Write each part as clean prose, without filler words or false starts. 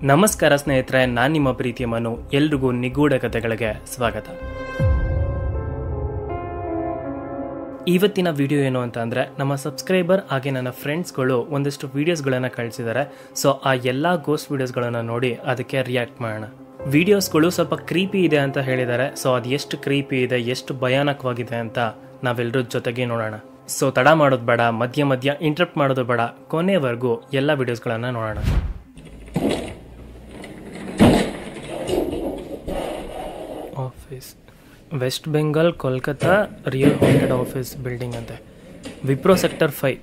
ನಮಸ್ಕಾರ ಸ್ನೇಹಿತರೆ, ನಾನು ನಿಮ್ಮ ಪ್ರೀತಿಯ ಮನು. ಎಲ್ರಿಗೂ ನಿಗೂಢ ಕಥೆಗಳಿಗೆ ಸ್ವಾಗತ. ಇವತ್ತಿನ ವಿಡಿಯೋ ಏನು ಅಂತ ಅಂದರೆ, ನಮ್ಮ ಸಬ್ಸ್ಕ್ರೈಬರ್ ಹಾಗೆ ನನ್ನ ಫ್ರೆಂಡ್ಸ್ಗಳು ಒಂದಷ್ಟು ವೀಡಿಯೋಸ್ಗಳನ್ನು ಕಳಿಸಿದ್ದಾರೆ. ಸೊ ಆ ಎಲ್ಲ ಗೋಸ್ಟ್ ವೀಡಿಯೋಸ್ಗಳನ್ನು ನೋಡಿ ಅದಕ್ಕೆ ರಿಯಾಕ್ಟ್ ಮಾಡೋಣ. ವೀಡಿಯೋಸ್ಗಳು ಸ್ವಲ್ಪ ಕ್ರೀಪಿ ಇದೆ ಅಂತ ಹೇಳಿದ್ದಾರೆ. ಸೊ ಅದು ಎಷ್ಟು ಕ್ರೀಪಿ ಇದೆ, ಎಷ್ಟು ಭಯಾನಕವಾಗಿದೆ ಅಂತ ನಾವೆಲ್ಲರೂ ಜೊತೆಗೆ ನೋಡೋಣ. ಸೊ ತಡ ಮಾಡೋದು ಬೇಡ, ಮಧ್ಯ ಮಧ್ಯ ಇಂಟ್ರಪ್ಟ್ ಮಾಡೋದು ಬೇಡ, ಕೊನೆವರೆಗೂ ಎಲ್ಲ ವೀಡಿಯೋಸ್ಗಳನ್ನು ನೋಡೋಣ. Office West Bengal Kolkata real haunted office building ಅಂತೆ. ವಿಪ್ರೋ ಸೆಕ್ಟರ್ 5.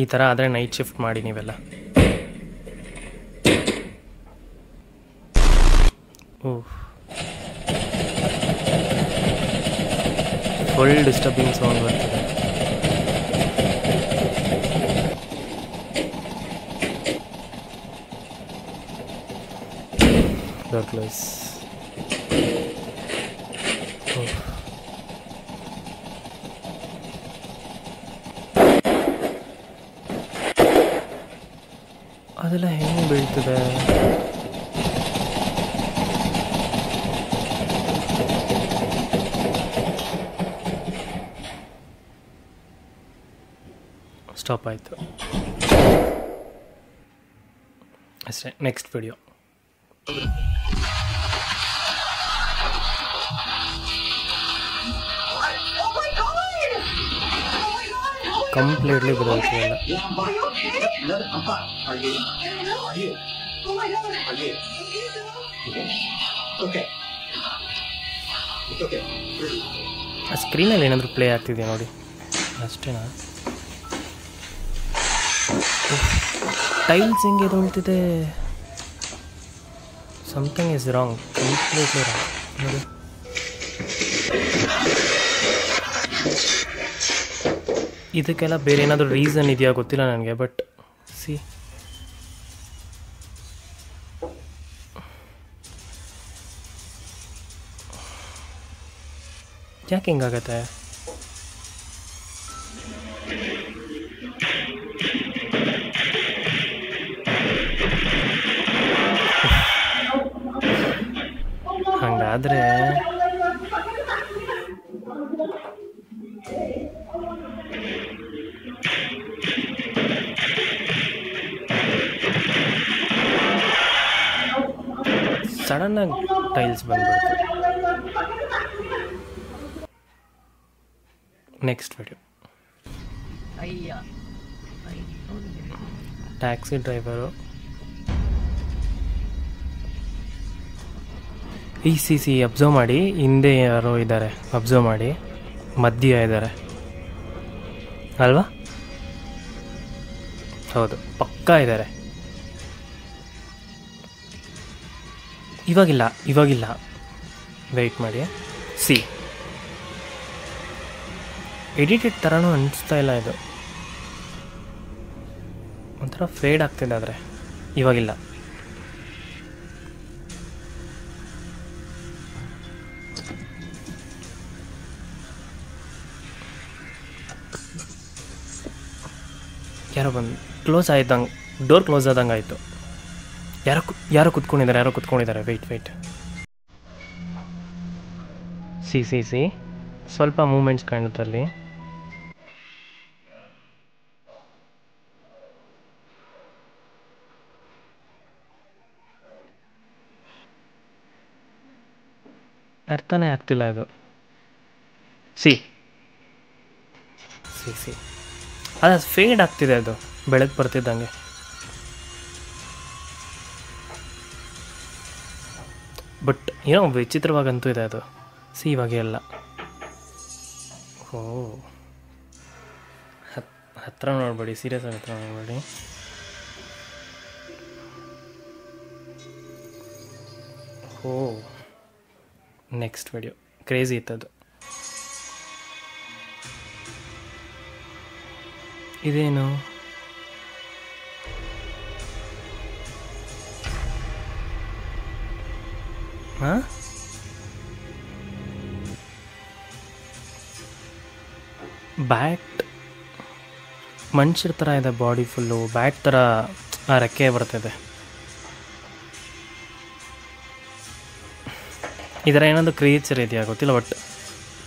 ಈ ಥರ ಆದರೆ ನೈಟ್ ಶಿಫ್ಟ್ ಮಾಡಿ ನೀವೆಲ್ಲ. ಫುಲ್ ಡಿಸ್ಟರ್ಬಿಂಗ್ ಸೌಂಡ್ ಬರ್ತಿದೆ. Douglas. ಅದೆಲ್ಲ ಹೆಂಗೆ ಬೀಳ್ತದೆ? ಸ್ಟಾಪ್ ಆಯಿತು ಅಷ್ಟೇ. Next video. ಕಂಪ್ಲೀಟ್ಲಿ ಬದಲಾಯಿಸಿಲ್ಲ. ಆ ಸ್ಕ್ರೀನಲ್ಲಿ ಏನಾದರೂ ಪ್ಲೇ ಆಗ್ತಿದೆಯಾ ನೋಡಿ, ಅಷ್ಟೇನಾ? ಟೈಲ್ಸ್ ಹೆಂಗೆ ತೊಳ್ತಿದೆ? Something is wrong, completely wrong ನೋಡಿ. ಇದಕ್ಕೆಲ್ಲ ಬೇರೆ ಏನಾದರೂ ರೀಸನ್ ಇದೆಯಾ ಗೊತ್ತಿಲ್ಲ ನನಗೆ, ಬಟ್ ಸಿ ಯಾಕೆ ಹಿಂಗಾಗತ್ತೆ? ಹಂಗಾದ್ರೆ ಸಡನ್ನಾಗಿ ಟೈಲ್ಸ್ ಬಂದ್ಬಿಡ್ತು. Next video. Taxi driver C observe ಮಾಡಿ, ಹಿಂದೆ ಯಾರೋ ಇದ್ದಾರೆ, ಅಬ್ಸರ್ವ್ ಮಾಡಿ, ಮಧ್ಯ ಇದ್ದಾರೆ ಅಲ್ವಾ? ಹೌದು, ಪಕ್ಕಾ ಇದ್ದಾರೆ. ಇವಾಗಿಲ್ಲ, ವೆಯ್ಟ್ ಮಾಡಿ. ಸಿ ಎಡಿಟೆಡ್ ಥರನೂ ಅನಿಸ್ತಾ ಇಲ್ಲ, ಇದು ಒಂಥರ ಫೇಡ್ ಆಗ್ತಿದೆ. ಆದರೆ ಇವಾಗಿಲ್ಲ. ಯಾರೋ ಬಂದು ಕ್ಲೋಸ್ ಆಯ್ತಂಗೆ, ಡೋರ್ ಕ್ಲೋಸ್ ಆದಂಗೆ ಆಯಿತು. ಯಾರೋ ಕುತ್ಕೊಂಡಿದ್ದಾರೆ. ವೆಯ್ಟ್. ಸಿ ಸ್ವಲ್ಪ ಮೂಮೆಂಟ್ಸ್ ಕಾಣುತ್ತಲ್ಲಿ. ಅರ್ಥನೇ ಆಗ್ತಿಲ್ಲ ಇದು. ಸಿ ಅದು ಫೇಡ್ ಆಗ್ತಿದೆ, ಅದು ಬೆಳಗ್ಗೆ ಬರ್ತಿದ್ದಂಗೆ. ಬಟ್ ಏನೋ ವಿಚಿತ್ರವಾಗಂತೂ ಇದೆ ಅದು. ಸಿ ಇವಾಗ ಎಲ್ಲ ಹತ್ರ ನೋಡಬೇಡಿ, ಸೀರಿಯಸ್ ಆಗಿ ಹತ್ರ ನೋಡಬೇಡಿ. ನೆಕ್ಸ್ಟ್ ವಿಡಿಯೋ ಕ್ರೇಜಿ ಇತ್ತದು. ಇದೇನು? ಬ್ಯಾಟ್ ಮನುಷ್ಯರ ಥರ ಇದೆ, ಬಾಡಿ ಫುಲ್ಲು ಬ್ಯಾಟ್ ಥರ ಆ ರೆಕ್ಕೆ ಬರ್ತಿದೆ. ಈ ಥರ ಏನಾದರೂ ಕ್ರಿಯೇಚರ್ ಇದೆಯಾ ಗೊತ್ತಿಲ್ಲ, ಬಟ್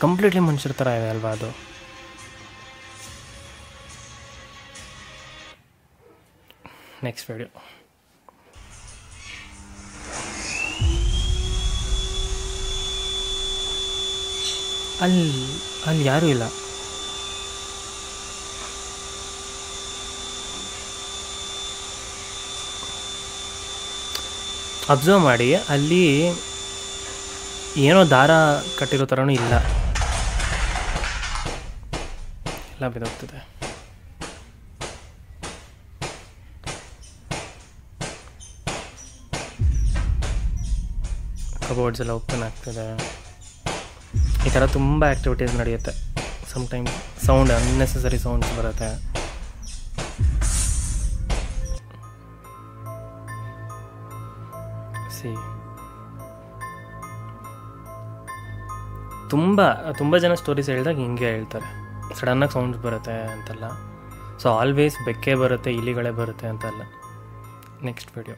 ಕಂಪ್ಲೀಟ್ಲಿ ಮನುಷ್ಯರ ಥರ ಇದೆ ಅಲ್ವಾ ಅದು. Next video. ಅಲ್ಲಿ ಯಾರೂ ಇಲ್ಲ. ಅಬ್ಸರ್ವ್ ಮಾಡಿ, ಅಲ್ಲಿ ಏನೋ ದಾರ ಕಟ್ಟಿರೋ ಥರನೂ ಇಲ್ಲ, ಎಲ್ಲ ಬಿದ್ದೋಗ್ತಿದೆ. ಕಬೋರ್ಡ್ಸ್ ಎಲ್ಲ ಓಪನ್ ಆಗ್ತಿದೆ. ಈ ಥರ ತುಂಬ ಆ್ಯಕ್ಟಿವಿಟೀಸ್ ನಡೆಯುತ್ತೆ. ಸಮ್ಟೈಮ್ ಸೌಂಡ್, ಅನ್ನೆಸೆಸರಿ ಸೌಂಡ್ಸ್ ಬರುತ್ತೆ. ತುಂಬ ಜನ ಸ್ಟೋರೀಸ್ ಹೇಳಿದಾಗ ಹಿಂಗೆ ಹೇಳ್ತಾರೆ, ಸಡನ್ನಾಗಿ ಸೌಂಡ್ಸ್ ಬರುತ್ತೆ ಅಂತೆಲ್ಲ. ಸೊ ಆಲ್ವೇಸ್ ಬೆಕ್ಕೆ ಬರುತ್ತೆ, ಇಲಿಗಳೇ ಬರುತ್ತೆ ಅಂತಲ್ಲ. Next video.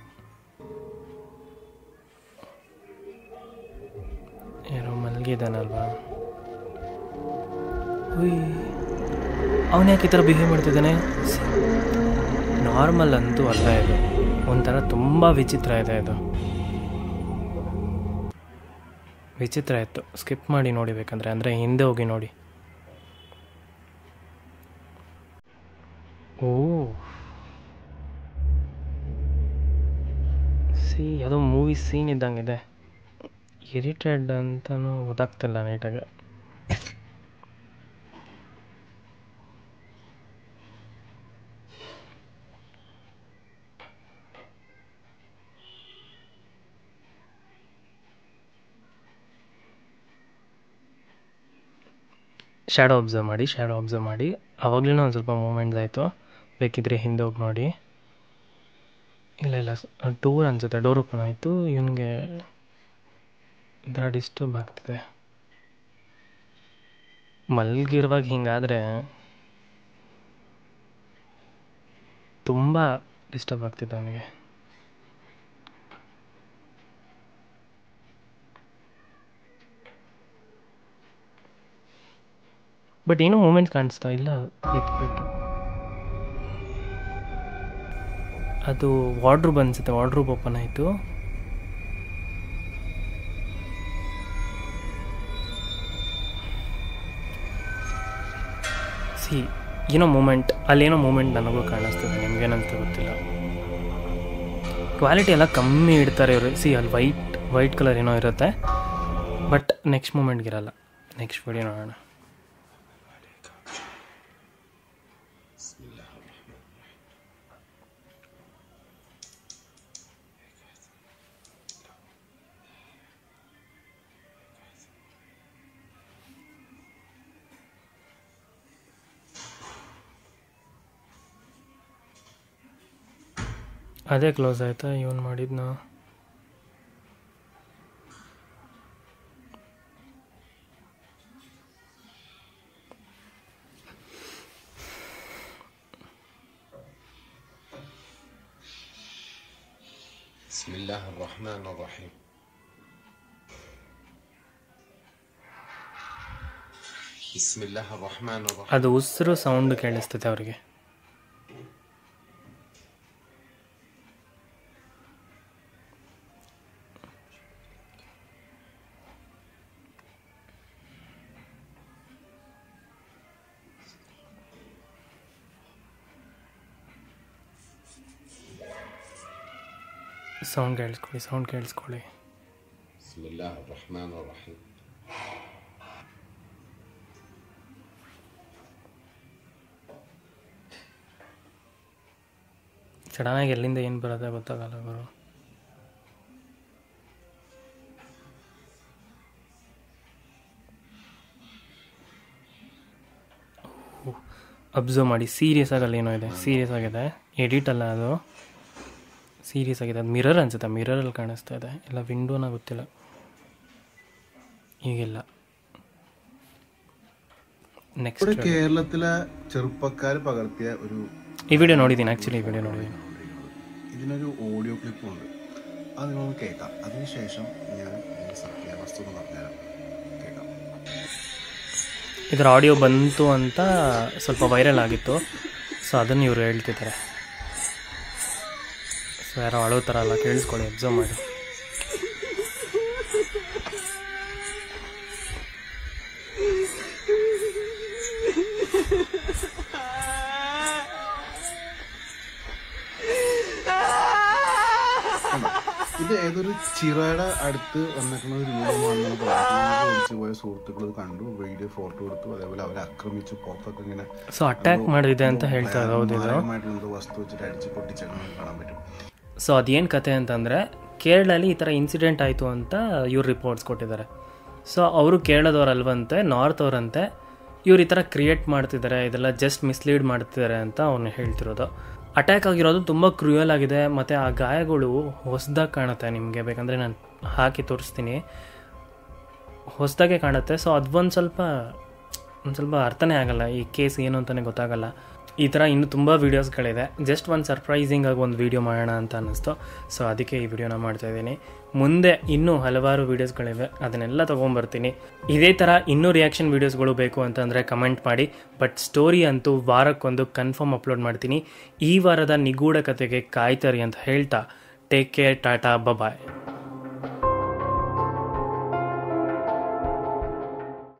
ಏನೋ ಮಲಗಿದ್ದಾನಲ್ವಾ, ಅವನು ಯಾಕೆ ಈ ಥರ ಬಿಹೇವ್ ಮಾಡ್ತಿದ್ದಾನೆ? ನಾರ್ಮಲ್ ಅಂತೂ ಅಲ್ಲ ಇದು, ಒಂಥರ ತುಂಬ ವಿಚಿತ್ರ ಇದೆ ಇದು. ವಿಚಿತ್ರ ಇತ್ತು. ಸ್ಕಿಪ್ ಮಾಡಿ ನೋಡಿ ಬೇಕಂದರೆ, ಅಂದರೆ ಹಿಂದೆ ಹೋಗಿ ನೋಡಿ. ಓ ಯಾವುದೋ ಮೂವಿ ಸೀನ್ ಇದ್ದಂಗಿದೆ. ಇರಿಟೇಡ್ ಅಂತಲೂ ಗೊತ್ತಾಗ್ತಿಲ್ಲ ನೀಟಾಗಿ. ಶ್ಯಾಡೋ ಅಬ್ಸರ್ವ್ ಮಾಡಿ. ಆವಾಗಲೂ ಒಂದು ಸ್ವಲ್ಪ ಮೂಮೆಂಟ್ಸ್ ಆಯಿತು, ಬೇಕಿದ್ರೆ ಹಿಂದೆ ಹೋಗಿ ನೋಡಿ. ಇಲ್ಲ ಡೋರ್ ಅನಿಸುತ್ತೆ, ಡೋರ್ ಓಪನ್ ಆಯಿತು. ಇವನಿಗೆ ಡಿಸ್ಟರ್ಬ್ ಆಗ್ತಿದೆ. ಮಲಗಿರುವಾಗ ಹಿಂಗಾದರೆ ತುಂಬ ಡಿಸ್ಟರ್ಬ್ ಆಗ್ತಿದೆ ಅವನಿಗೆ. ಬಟ್ ಏನೋ ಮೂಮೆಂಟ್ಸ್ ಕಾಣಿಸ್ತಾ ಇಲ್ಲ. ಅದು ವಾರ್ಡ್ರೂಬ್ ಅನಿಸುತ್ತೆ, ವಾರ್ಡ್ರೂಬ್ ಓಪನ್ ಆಯಿತು. ಏನೋ ಮೂಮೆಂಟ್, ಅಲ್ಲೇನೋ ಮೂಮೆಂಟ್ ನನಗೂ ಕಾಣಿಸ್ತಿದೆ, ನಿಮ್ಗೇನಂತ ಗೊತ್ತಿಲ್ಲ. ಕ್ವಾಲಿಟಿ ಎಲ್ಲ ಕಮ್ಮಿ ಇಡ್ತಾರೆ ಇವರು. ಅಲ್ಲಿ ವೈಟ್ ಕಲರ್ ಏನೋ ಇರುತ್ತೆ, ಬಟ್ ನೆಕ್ಸ್ಟ್ ಮೂಮೆಂಟ್ಗಿರಲ್ಲ. ನೆಕ್ಸ್ಟ್ ವಿಡಿಯೋ ನೋಡೋಣ. ಅದೇ ಕ್ಲೋಸ್ ಆಯಿತಾ ಇವನು ಮಾಡಿದ್ನ? ಅದು ಉಸಿರು ಸೌಂಡ್ ಕೇಳಿಸ್ತದೆ ಅವರಿಗೆ. ಸೌಂಡ್ ಕೇಳಿಸ್ಕೊಳ್ಳಿ. ಸಡನ್ನಾಗಿ ಎಲ್ಲಿಂದ ಏನು ಬರೋದೇ ಗೊತ್ತಾಗಲ್ಲ ಗುರು. ಅಬ್ಸರ್ವ್ ಮಾಡಿ, ಸೀರಿಯಸ್ ಆಗಲ್ಲ ಏನೋ ಇದೆ, ಸೀರಿಯಸ್ ಆಗಿದೆ. ಎಡಿಟ್ ಅಲ್ಲ ಅದು, ಸೀರಿಯಸ್ ಆಗಿದೆ. ಅದು ಮಿರರ್ ಅನಿಸುತ್ತೆ, ಮಿರರಲ್ಲಿ ಕಾಣಿಸ್ತಾ ಇದೆ. ಇಲ್ಲ ವಿಂಡೋನ ಗೊತ್ತಿಲ್ಲ, ಈಗಿಲ್ಲ. നെക്സ്റ്റ് കേരളത്തിലെ ചെറുപ്പക്കാർ പകർത്തിയ ഒരു ഈ വീഡിയോ നോടിದ್ದೀನಿ. ആക്ച്വലി ഈ വീഡിയോ നോടിದ್ದೀನಿ. ഇതിനൊരു ഓഡിയോ ക്ലിപ്പുണ്ട്, അത് നിങ്ങളൊന്ന് കേൾക്കാം. അതിനുശേഷം ഞാൻ സത്യാവസ്ഥ എന്ന് പറഞ്ഞുതരാം. കേൾക്കാം. ಇದರ ಆಡಿಯೋ ಬಂತು ಅಂತ ಸ್ವಲ್ಪ ವೈರಲ್ ಆಗಿತ್ತು. ಸೊ ಅದನ್ನು ಇವರು ಹೇಳ್ತಿದ್ದಾರೆ. ಸೊ ಯಾರೋ ಅಳೋ ಥರ ಅಲ್ಲ, ಕೇಳಿಸ್ಕೊಳ್ಳಿ, ಅಬ್ಸರ್ವ್ ಮಾಡಿ. ഇത് ഏതൊരു ചിറയുടെ അടുത്ത് വന്നിരിക്കുന്ന ഒരു രൂപമാണെന്ന് വിളിച്ചു പോയ സുഹൃത്തുക്കൾ കണ്ടു, വീഡിയോ ഫോട്ടോ എടുത്തു. അതേപോലെ അവരെ ആക്രമിച്ചു, പുറത്തൊക്കെ ഇങ്ങനെ ಅಟ್ಯಾಕ್ ಮಾಡಿದೆ ಅಂತ ಹೇಳ್ತಾರೆ. ഭയങ്കരമായിട്ടുള്ള വസ്തു വെച്ചിട്ട് അടിച്ച് പൊട്ടിച്ചൊക്കെ കാണാൻ പറ്റും. ಸೊ ಅದೇನು ಕತೆ ಅಂತಂದರೆ, ಕೇರಳಲ್ಲಿ ಈ ಥರ ಇನ್ಸಿಡೆಂಟ್ ಆಯಿತು ಅಂತ ಇವ್ರು ರಿಪೋರ್ಟ್ಸ್ ಕೊಟ್ಟಿದ್ದಾರೆ. ಸೊ ಅವರು ಕೇರಳದವ್ರಲ್ವಂತೆ, ನಾರ್ತ್ ಅವರಂತೆ. ಇವ್ರು ಈ ಥರ ಕ್ರಿಯೇಟ್ ಮಾಡ್ತಿದ್ದಾರೆ, ಇದೆಲ್ಲ ಜಸ್ಟ್ ಮಿಸ್ಲೀಡ್ ಮಾಡ್ತಿದ್ದಾರೆ ಅಂತ ಅವನು ಹೇಳ್ತಿರೋದು. ಅಟ್ಯಾಕ್ ಆಗಿರೋದು ತುಂಬ ಕ್ರೂಯಲ್ ಆಗಿದೆ, ಮತ್ತು ಆ ಗಾಯಗಳು ಹೊಸದಾಗಿ ಕಾಣುತ್ತೆ. ನಿಮಗೆ ಬೇಕಂದರೆ ನಾನು ಹಾಕಿ ತೋರಿಸ್ತೀನಿ, ಹೊಸದಾಗೆ ಕಾಣುತ್ತೆ. ಸೊ ಅದು ಒಂದು ಸ್ವಲ್ಪ ಅರ್ಥನೇ ಆಗಲ್ಲ, ಈ ಕೇಸ್ ಏನು ಅಂತಲೇ ಗೊತ್ತಾಗಲ್ಲ. ಈ ಥರ ಇನ್ನೂ ತುಂಬ ವೀಡಿಯೋಸ್ಗಳಿದೆ. ಜಸ್ಟ್ ಒಂದು ಸರ್ಪ್ರೈಸಿಂಗ್ ಆಗಿ ಒಂದು ವೀಡಿಯೋ ಮಾಡೋಣ ಅಂತ ಅನ್ನಿಸ್ತು. ಸೊ ಅದಕ್ಕೆ ಈ ವಿಡಿಯೋನ ಮಾಡ್ತಾಯಿದ್ದೀನಿ. ಮುಂದೆ ಇನ್ನೂ ಹಲವಾರು ವೀಡಿಯೋಸ್ಗಳಿವೆ, ಅದನ್ನೆಲ್ಲ ತೊಗೊಂಬರ್ತೀನಿ. ಇದೇ ಥರ ಇನ್ನೂ ರಿಯಾಕ್ಷನ್ ವೀಡಿಯೋಸ್ಗಳು ಬೇಕು ಅಂತಂದರೆ ಕಮೆಂಟ್ ಮಾಡಿ. ಬಟ್ ಸ್ಟೋರಿ ಅಂತೂ ವಾರಕ್ಕೊಂದು ಕನ್ಫರ್ಮ್ ಅಪ್ಲೋಡ್ ಮಾಡ್ತೀನಿ. ಈ ವಾರದ ನಿಗೂಢ ಕತೆಗೆ ಕಾಯ್ತರಿ ಅಂತ ಹೇಳ್ತಾ ಟೇಕ್ ಕೇರ್, ಟಾಟಾ, ಬಾಯ್.